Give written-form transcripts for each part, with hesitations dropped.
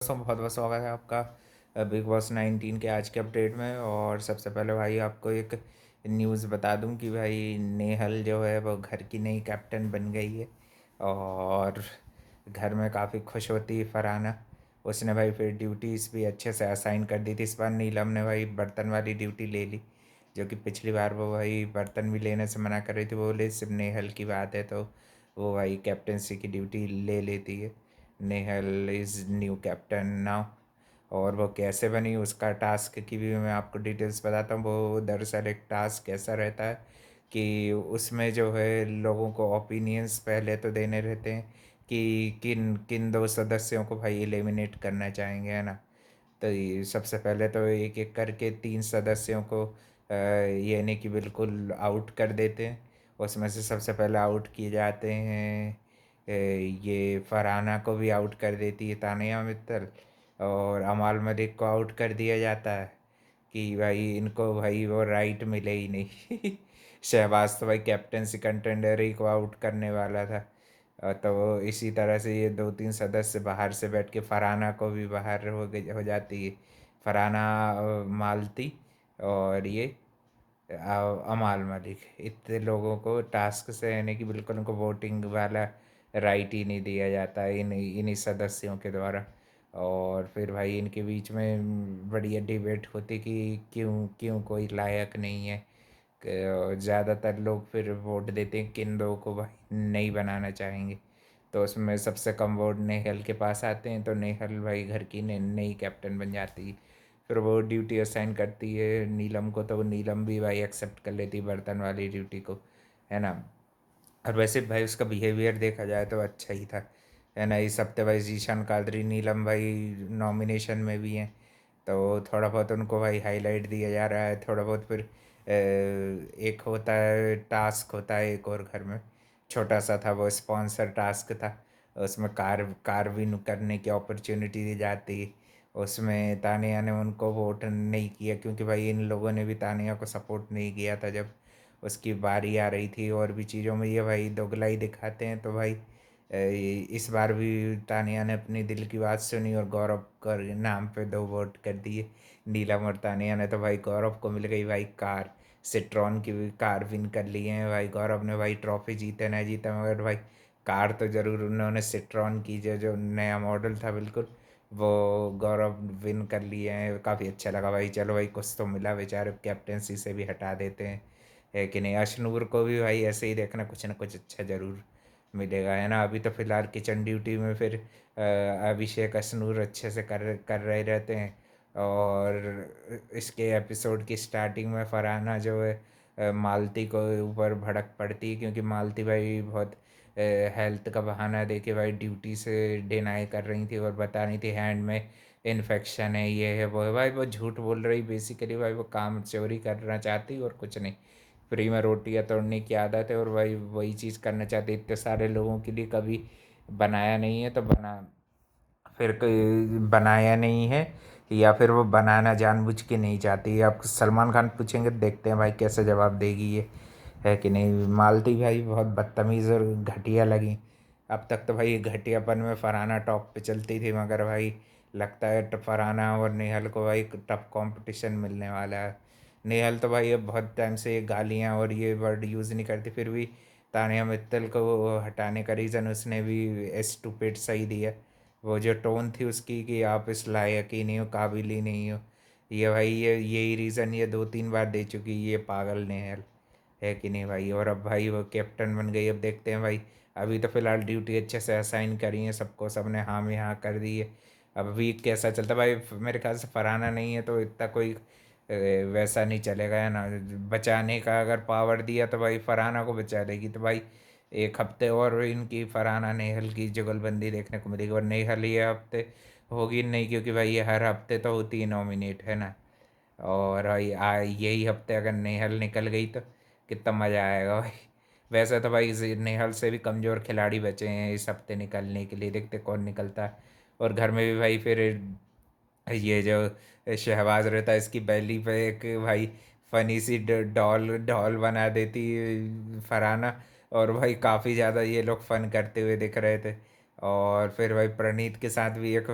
दोस्तों बहुत बहुत स्वागत है आपका बिग बॉस 19 के आज के अपडेट में। और सबसे पहले भाई आपको एक न्यूज़ बता दूं कि भाई नेहल जो है वो घर की नई कैप्टन बन गई है। और घर में काफ़ी खुश होती है फरहाना। उसने भाई फिर ड्यूटीज़ भी अच्छे से असाइन कर दी थी। इस बार नीलम ने भाई बर्तन वाली ड्यूटी ले ली, जो कि पिछली बार वो भाई बर्तन भी लेने से मना कर रही थी। वो बोले सिर्फ नेहल की बात है, तो वो भाई कैप्टनसी की ड्यूटी ले लेती है। Nehal is new captain now. और वो कैसे बनी उसका टास्क की भी मैं आपको डिटेल्स बताता हूँ। वो दरअसल एक टास्क ऐसा रहता है कि उसमें जो है लोगों को ओपिनियंस पहले तो देने रहते हैं कि किन किन दो सदस्यों को भाई एलिमिनेट करना चाहेंगे, है ना। तो ये सबसे पहले तो एक एक करके तीन सदस्यों को यानी कि बिल्कुल आउट कर देते हैं। उसमें से सबसे पहले आउट किए जाते हैं ये फरहाना को भी आउट कर देती है तानिया मित्तल। और अमाल मलिक को आउट कर दिया जाता है कि भाई इनको भाई वो राइट मिले ही नहीं। शहबाज तो भाई कैप्टनसी कंटेंडर ही को आउट करने वाला था। तो वो इसी तरह से ये दो तीन सदस्य बाहर से बैठ के फरहाना को भी बाहर हो जाती है। फरहाना, मालती और ये अमाल मलिक, इतने लोगों को टास्क से यानी कि बिल्कुल उनको वोटिंग वाला राइट ही नहीं दिया जाता है इन्हीं इन्हीं सदस्यों के द्वारा। और फिर भाई इनके बीच में बढ़िया डिबेट होती कि क्यों क्यों कोई लायक नहीं है। ज़्यादातर लोग फिर वोट देते हैं किन दो को भाई नहीं बनाना चाहेंगे। तो उसमें सबसे कम वोट नेहल के पास आते हैं, तो नेहल भाई घर की नई कैप्टन बन जाती है। फिर वो ड्यूटी असाइन करती है नीलम को, तो वो नीलम भी भाई एक्सेप्ट कर लेती है बर्तन वाली ड्यूटी को, है ना। और वैसे भाई उसका बिहेवियर देखा जाए तो अच्छा ही था, है ना। इस हफ्ते भाई जीशान कादरी, नीलम भाई नॉमिनेशन में भी हैं, तो थोड़ा बहुत उनको भाई हाईलाइट दिया जा रहा है। थोड़ा बहुत फिर एक होता है टास्क होता है एक और घर में, छोटा सा था, वो स्पॉन्सर टास्क था। उसमें कार कार विन करने की अपॉर्चुनिटी दी जाती है। उसमें तानिया ने उनको वोट नहीं किया क्योंकि भाई इन लोगों ने भी तानिया को सपोर्ट नहीं किया था जब उसकी बारी आ रही थी। और भी चीज़ों में ये भाई दोगलाई दिखाते हैं। तो भाई इस बार भी तानिया ने अपनी दिल की बात सुनी और गौरव कर नाम पे दो वोट कर दिए। नीलम और तानिया ने, तो भाई गौरव को मिल गई भाई कार, सिट्रॉन की भी कार विन कर ली है भाई गौरव ने। भाई ट्रॉफी जीते ना जीते मगर भाई कार तो ज़रूर उन्होंने सिट्रॉन की जो जो नया मॉडल था बिल्कुल, वो गौरव विन कर लिए हैं। काफ़ी अच्छा लगा भाई। चलो भाई कुछ तो मिला, बेचारे कैप्टेंसी से भी हटा देते हैं, है कि नहीं। अशनूर को भी भाई ऐसे ही देखना, कुछ ना कुछ अच्छा ज़रूर मिलेगा, है ना। अभी तो फिलहाल किचन ड्यूटी में फिर अभिषेक अशनूर अच्छे से कर रहे रहते हैं। और इसके एपिसोड की स्टार्टिंग में फरहाना जो है मालती को ऊपर भड़क पड़ती है क्योंकि मालती भाई बहुत हेल्थ का बहाना दे के भाई ड्यूटी से डिनाई कर रही थी और बता रही थी हैंड में इन्फेक्शन है, ये है वो है। भाई वो झूठ बोल रही बेसिकली, भाई वो काम चोरी करना चाहती और कुछ नहीं। फ्री में रोटियां तोड़ने की आदत है और भाई वही चीज़ करना चाहती। इतने सारे लोगों के लिए कभी बनाया नहीं है, तो फिर कोई बनाया नहीं है या फिर वो बनाना जानबूझ के नहीं चाहती। आप सलमान खान पूछेंगे, देखते हैं भाई कैसे जवाब देगी ये, है कि नहीं। मालती भाई बहुत बदतमीज़ और घटिया लगी। अब तक तो भाई घटियापन में फरहाना टॉप पे चलती थी, मगर भाई लगता है फरहाना और नेहल को भाई टफ कंपटीशन मिलने वाला है। नेहल तो भाई अब बहुत टाइम से ये गालियाँ और ये वर्ड यूज़ नहीं करती, फिर भी तानिया मित्तल को हटाने का रीज़न उसने भी स्टूपिड सही दिया। वो जो टोन थी उसकी कि आप इस लायक ही नहीं हो, काबिल ही नहीं हो, ये भाई ये यही रीज़न ये दो तीन बार दे चुकी ये पागल नेहल, है कि नहीं भाई। और अब भाई वो कैप्टन बन गई। अब देखते हैं भाई, अभी तो फ़िलहाल ड्यूटी अच्छे से असाइन करी है सबको, सबने हाँ में हाँ कर दी है। अब वीक कैसा चलता भाई, मेरे ख्याल से फरहाना नहीं है तो इतना कोई वैसा नहीं चलेगा, है ना। बचाने का अगर पावर दिया तो भाई फरहाना को बचा लेगी। तो भाई एक हफ्ते और इनकी फरहाना नेहल की जुगलबंदी देखने को मिलेगी। और नेहल ये हफ्ते होगी नहीं क्योंकि भाई ये हर हफ्ते तो होती है नॉमिनेट, है ना। और भाई यही हफ्ते अगर नेहल निकल गई तो कितना मज़ा आएगा भाई। वैसे तो भाई नेहल से भी कमज़ोर खिलाड़ी बचे हैं इस हफ्ते निकलने के लिए, देखते कौन निकलता है। और घर में भी भाई फिर ये जो शहबाज रहता है इसकी बैली पे एक भाई फनी सी डॉल डॉल बना देती फरहाना। और भाई काफ़ी ज़्यादा ये लोग फन करते हुए दिख रहे थे। और फिर भाई प्रणीत के साथ भी एक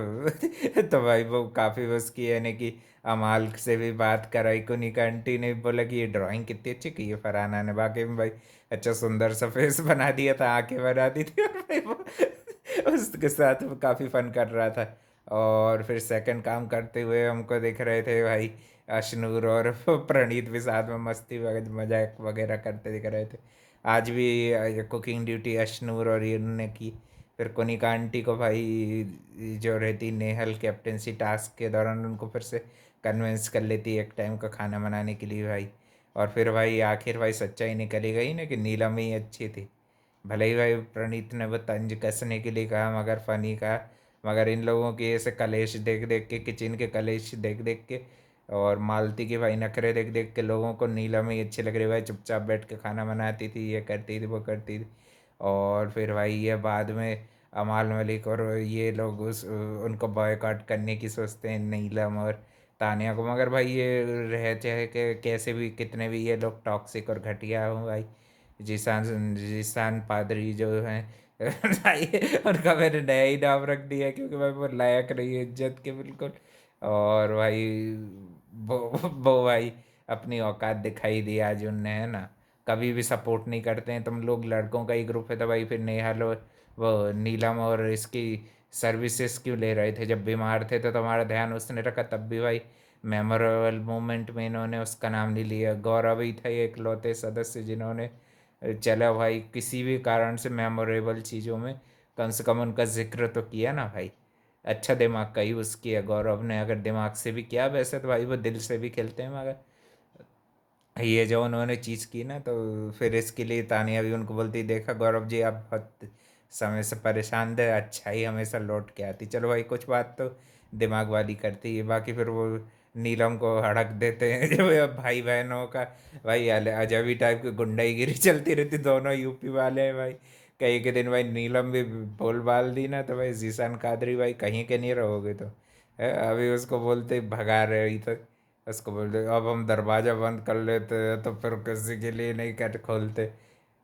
तो भाई वो काफ़ी उसकी यानी कि अमाल से भी बात कराई, कुनिका आंटी ने बोला कि ये ड्राइंग कितनी अच्छी की है फरहाना ने, बाकी में भाई अच्छा सुंदर सा फेस बना दिया था, आंखें बना दी थी, और भाई वो उसके साथ वो काफ़ी फन कर रहा था। और फिर सेकंड काम करते हुए हमको दिख रहे थे भाई अशनूर और प्रणीत भी साथ में मस्ती वगैरह मजाक वगैरह करते दिख रहे थे। आज भी कुकिंग ड्यूटी अशनूर और इन्होंने की। फिर कोनिका आंटी को भाई जो रहती नेहल कैप्टेंसी टास्क के दौरान उनको फिर से कन्विंस कर लेती है एक टाइम का खाना बनाने के लिए भाई। और फिर भाई आखिर भाई सच्चाई निकली गई ना कि नीलम ही अच्छी थी। भले ही भाई प्रणीत ने वो तंज कसने के लिए कहा मगर फनी कहा, मगर इन लोगों के ऐसे कलेश देख देख के, किचन के कलेश देख देख के और मालती के भाई नखरे देख देख के लोगों को नीलम ही अच्छी लग रही भाई, चुपचाप बैठ के खाना बनाती थी, ये करती थी वो करती थी। और फिर भाई ये बाद में अमाल मलिक और ये लोग उस उनको बॉयकॉट करने की सोचते हैं नीलम और तानिया को, मगर भाई ये रह चाहे कि कैसे भी कितने भी ये लोग टॉक्सिक और घटिया हों भाई, जिसान जिसान पादरी जो हैं भाई उनका मैंने नया ही नाम रख दिया क्योंकि भाई वो लायक नहीं है इज्जत के बिल्कुल। और भाई वो भाई अपनी औकात दिखाई दी आज उनने, है ना। कभी भी सपोर्ट नहीं करते हैं, तुम लोग लड़कों का ही ग्रुप है तो भाई फिर नेहाल और वो नीलम और इसकी सर्विसेज क्यों ले रहे थे, जब बीमार थे तो तुम्हारा ध्यान उसने रखा, तब भी भाई मेमोरेबल मोमेंट में इन्होंने उसका नाम नहीं लिया। गौरव ही था ये इकलौते सदस्य जिन्होंने चलो भाई किसी भी कारण से मेमोरेबल चीज़ों में कम से कम उनका जिक्र तो किया ना भाई। अच्छा दिमाग का यूज़ किया गौरव ने, अगर दिमाग से भी किया वैसे तो भाई वो दिल से भी खेलते हैं, मगर ये जो उन्होंने चीज़ की ना तो फिर इसके लिए तानिया भी उनको बोलती देखा गौरव जी आप बहुत समय से परेशान थे, अच्छा ही हमेशा लौट के आती, चलो भाई कुछ बात तो दिमाग वाली करती है। बाकी फिर वो नीलम को हड़क देते हैं जो ये भाई बहनों का भाई अजबी टाइप की गुंडाईगिरी चलती रहती, दोनों यूपी वाले हैं भाई। कहीं के दिन भाई नीलम भी बोल बाल दी ना तो भाई जीशान कादरी भाई कहीं के नहीं रहोगे तो अभी उसको बोलते भगा रहे तो उसको बोलते अब हम दरवाज़ा बंद कर लेते हैं तो फिर किसी के लिए नहीं कर खोलते।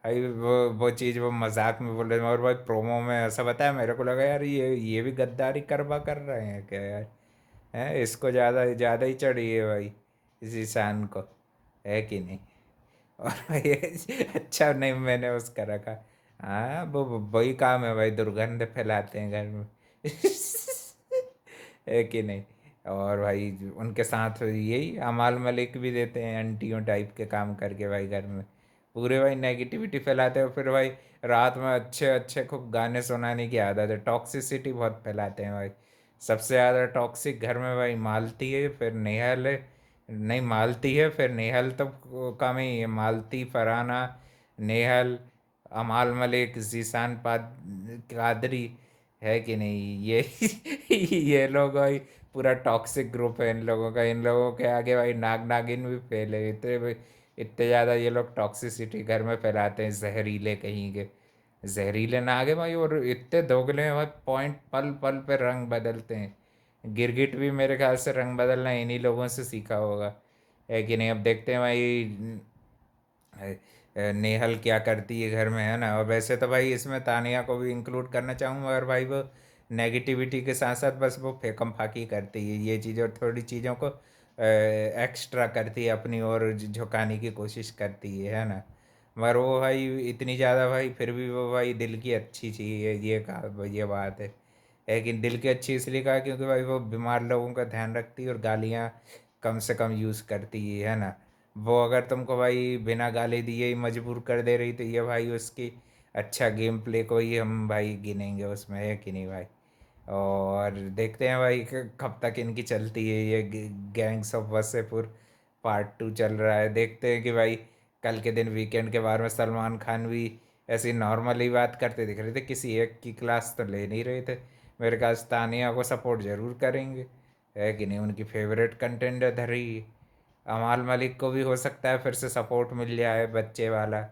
भाई वो चीज़ वो मजाक में बोल रहे हैं, और भाई प्रोमो में ऐसा बताया मेरे को लगा यार ये भी गद्दारी करवा कर रहे हैं क्या यार, है इसको ज़्यादा ज़्यादा ही चढ़ी है भाई इस ईशान को, है कि नहीं। और भाई अच्छा नहीं मैंने उसका रखा, हाँ वो वही काम है भाई, दुर्गंध फैलाते हैं घर में है कि नहीं। और भाई उनके साथ यही अमाल मलिक भी देते हैं एंटियों टाइप के काम करके भाई घर में, पूरे भाई नेगेटिविटी फैलाते हैं। फिर भाई रात में अच्छे अच्छे खूब गाने सुनाने की आदत है, टॉक्सिसिटी बहुत फैलाते हैं भाई। सबसे ज़्यादा टॉक्सिक घर में भाई मालती है, फिर नेहल है, नहीं मालती है फिर नेहल तो कम ही है, मालती फरहाना नेहल अमाल मलिक जीशान पाद कादरी, है कि नहीं ये ये लोग भाई पूरा टॉक्सिक ग्रुप है इन लोगों का, इन लोगों के आगे भाई नाग नागिन भी फैले इतने इतने ज़्यादा ये लोग टॉक्सिसिटी घर में फैलाते हैं, जहरीले कहीं के जहरीले नाग है भाई, और इतने दोगले हैं भाई, पॉइंट पल पल पे रंग बदलते हैं। गिरगिट भी मेरे ख्याल से रंग बदलना इन्हीं लोगों से सीखा होगा, है कि नहीं। अब देखते हैं भाई नेहल क्या करती है घर में, है ना। और वैसे तो भाई इसमें तानिया को भी इंक्लूड करना चाहूँगा, और भाई वो नेगेटिविटी के साथ साथ बस वो फेकम फाकी करती है ये चीज़, और थोड़ी चीज़ों को एक्स्ट्रा करती है अपनी ओर झुकाने की कोशिश करती है ना। मगर वो भाई इतनी ज़्यादा भाई फिर भी वो भाई दिल की अच्छी चीज़ है, ये कहा ये बात है। लेकिन दिल की अच्छी इसलिए कहा क्योंकि भाई वो बीमार लोगों का ध्यान रखती है और गालियाँ कम से कम यूज़ करती है ना। वो अगर तुमको भाई बिना गाली दिए ही मजबूर कर दे रही तो ये भाई उसकी अच्छा गेम प्ले को ही हम भाई गिनेंगे उसमें, है कि नहीं भाई। और देखते हैं भाई कब तक इनकी चलती है ये गैंग्स ऑफ वासेपुर पार्ट 2 चल रहा है, देखते हैं कि भाई कल के दिन वीकेंड के बारे में सलमान खान भी ऐसी नॉर्मली बात करते दिख रहे थे, किसी एक की क्लास तो ले नहीं रहे थे। मेरे ख्याल से तानिया को सपोर्ट जरूर करेंगे, है कि नहीं, उनकी फेवरेट कंटेंडर धरी है। अमाल मलिक को भी हो सकता है फिर से सपोर्ट मिल जाए बच्चे वाला,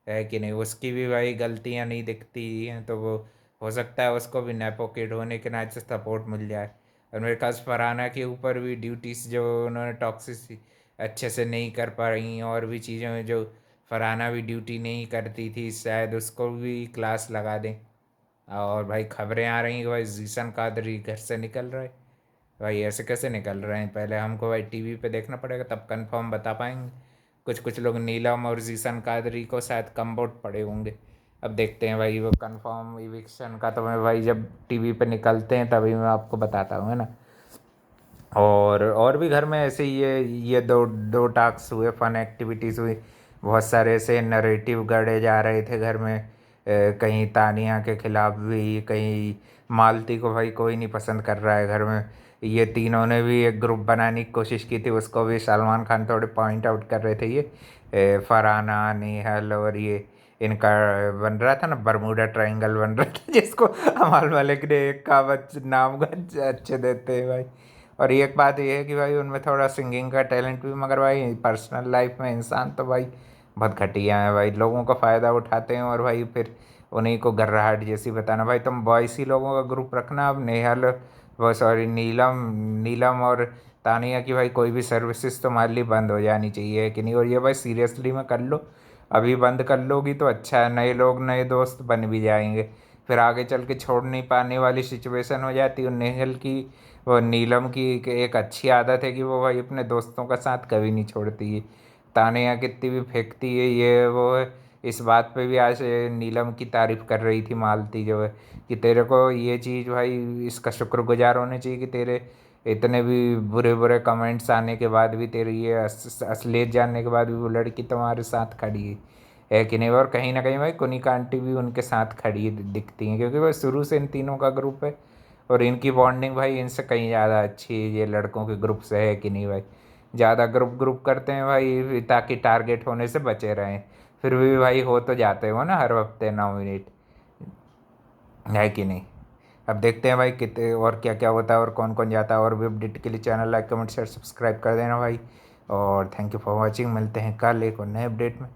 है कि नहीं, उसकी भी भाई गलतियां नहीं दिखती हैं तो वो हो सकता है उसको भी नेपो किड होने के नाते से सपोर्ट मिल जाए। और मेरे ख्याल से फरहाना के ऊपर भी ड्यूटीज जो उन्होंने टॉक्सिस अच्छे से नहीं कर पा रही, और भी चीज़ों में जो फरहाना भी ड्यूटी नहीं करती थी शायद उसको भी क्लास लगा दें। और भाई खबरें आ रही हैं कि भाई जीसन कादरी घर से निकल रहा है। भाई ऐसे कैसे निकल रहे हैं? पहले हमको भाई टीवी पे देखना पड़ेगा, तब कंफर्म बता पाएंगे। कुछ कुछ लोग नीलम और जीसन कादरी को शायद कम वोट पड़े होंगे। अब देखते हैं भाई, वो कंफर्म इविक्शन का तो मैं भाई जब टीवी पे निकलते हैं तभी मैं आपको बताता हूँ, है ना। और भी घर में ऐसे ही ये दो दो टास्क हुए, फन एक्टिविटीज़ हुई। बहुत सारे ऐसे नरेटिव गढ़े जा रहे थे घर में। कहीं तानिया के खिलाफ भी, कहीं मालती को भाई कोई नहीं पसंद कर रहा है घर में। ये तीनों ने भी एक ग्रुप बनाने की कोशिश की थी, उसको भी सलमान खान थोड़े पॉइंट आउट कर रहे थे। ये फरहाना, नेहल और ये इनका बन रहा था ना, बरमूडा ट्रायंगल बन रहा था जिसको अमाल मलिक ने एक कहावत नाम अच्छे देते हैं भाई। और एक बात ये है कि भाई उनमें थोड़ा सिंगिंग का टैलेंट भी, मगर भाई पर्सनल लाइफ में इंसान तो भाई बहुत घटिया है भाई, लोगों का फ़ायदा उठाते हैं और भाई फिर उन्हीं को गर्राहट जैसी बताना। भाई तुम बॉयस ही लोगों का ग्रुप रखना। अब नेहल, वो सॉरी नीलम, नीलम और तानिया की भाई कोई भी सर्विसेज तुम्हारे लिए बंद हो जानी चाहिए, है कि नहीं? और ये भाई सीरियसली में कर लो, अभी बंद कर लोगी तो अच्छा है, नए लोग नए दोस्त बन भी जाएंगे। फिर आगे चल के छोड़ नहीं पाने वाली सिचुएशन हो जाती है। और नेहल की, वो नीलम की एक अच्छी आदत है कि वो भाई अपने दोस्तों का साथ कभी नहीं छोड़ती है। तानिया कितनी भी फेंकती है ये वो है। इस बात पे भी आज नीलम की तारीफ कर रही थी मालती जो है, कि तेरे को ये चीज़ भाई इसका शुक्रगुजार होने चाहिए कि तेरे इतने भी बुरे बुरे कमेंट्स आने के बाद भी, तेरी ये असलियत जानने के बाद भी वो लड़की तुम्हारे साथ खड़ी है कि नहीं? और कहीं ना कहीं भाई कुनिका आंटी भी उनके साथ खड़ी दिखती हैं, क्योंकि भाई शुरू से इन तीनों का ग्रुप है। और इनकी बॉन्डिंग भाई इनसे कहीं ज़्यादा अच्छी है ये लड़कों के ग्रुप से, है कि नहीं भाई? ज़्यादा ग्रुप ग्रुप करते हैं भाई ताकि टारगेट होने से बचे रहें। फिर भी भाई हो तो जाते हो ना हर हफ्ते नॉमिनेट, है कि नहीं? अब देखते हैं भाई कितने और क्या क्या होता है और कौन कौन जाता है। और भी अपडेट के लिए channel like comment share subscribe कर देना भाई। और थैंक यू फॉर वॉचिंग, मिलते हैं कल एक और नए अपडेट में।